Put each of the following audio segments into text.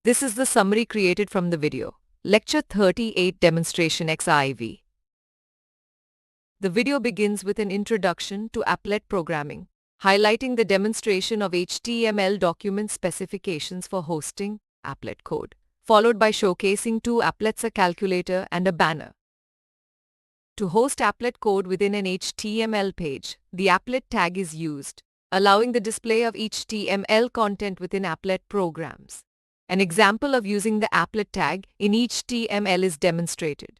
This is the summary created from the video. Lecture 38 Demonstration-XIV. The video begins with an introduction to applet programming, highlighting the demonstration of HTML document specifications for hosting applet code, followed by showcasing two applets, a calculator and a banner. To host applet code within an HTML page, the applet tag is used, allowing the display of HTML content within applet programs. An example of using the applet tag in HTML is demonstrated.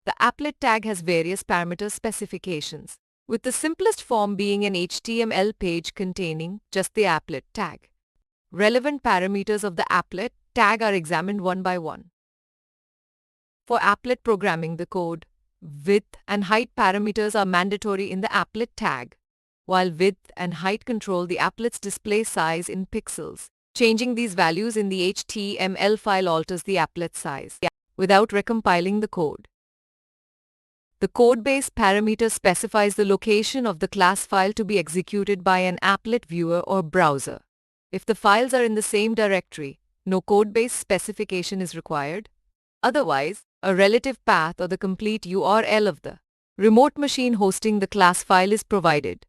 The applet tag has various parameter specifications, with the simplest form being an HTML page containing just the applet tag. Relevant parameters of the applet tag are examined one by one. For applet programming, the code, width and height parameters are mandatory in the applet tag, while width and height control the applet's display size in pixels. Changing these values in the HTML file alters the applet size without recompiling the code. The codebase parameter specifies the location of the class file to be executed by an applet viewer or browser. If the files are in the same directory, no codebase specification is required. Otherwise, a relative path or the complete URL of the remote machine hosting the class file is provided.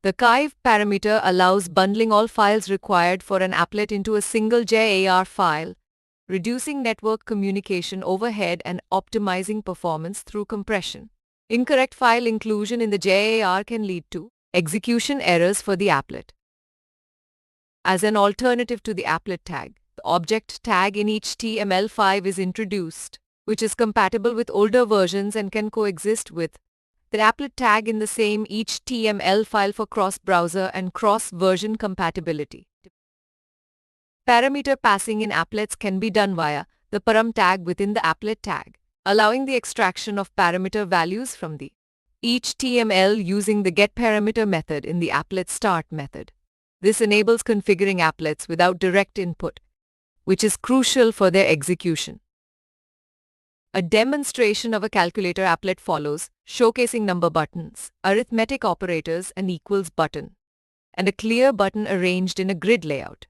The Kive parameter allows bundling all files required for an applet into a single JAR file, reducing network communication overhead and optimizing performance through compression. Incorrect file inclusion in the JAR can lead to execution errors for the applet. As an alternative to the applet tag, the object tag in HTML5 is introduced, which is compatible with older versions and can coexist with the applet tag in the same HTML file for cross-browser and cross-version compatibility. Parameter passing in applets can be done via the param tag within the applet tag, allowing the extraction of parameter values from the HTML using the getParameter method in the applet start method. This enables configuring applets without direct input, which is crucial for their execution. A demonstration of a calculator applet follows, showcasing number buttons, arithmetic operators, an equals button, and a clear button arranged in a grid layout.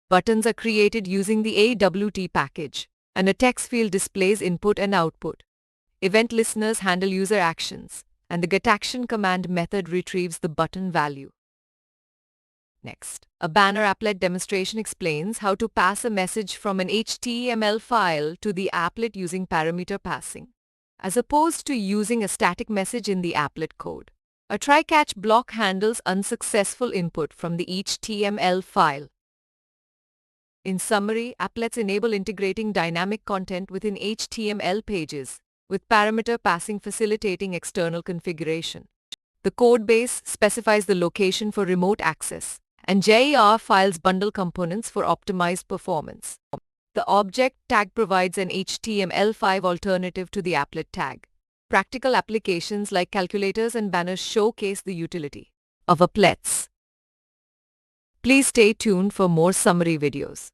Buttons are created using the AWT package, and a text field displays input and output. Event listeners handle user actions, and the getAction command method retrieves the button value. Next, a banner applet demonstration explains how to pass a message from an HTML file to the applet using parameter passing, as opposed to using a static message in the applet code. A try-catch block handles unsuccessful input from the HTML file. In summary, applets enable integrating dynamic content within HTML pages, with parameter passing facilitating external configuration. The codebase specifies the location for remote access, and JAR files bundle components for optimized performance. The object tag provides an HTML5 alternative to the applet tag. Practical applications like calculators and banners showcase the utility of applets. Please stay tuned for more summary videos.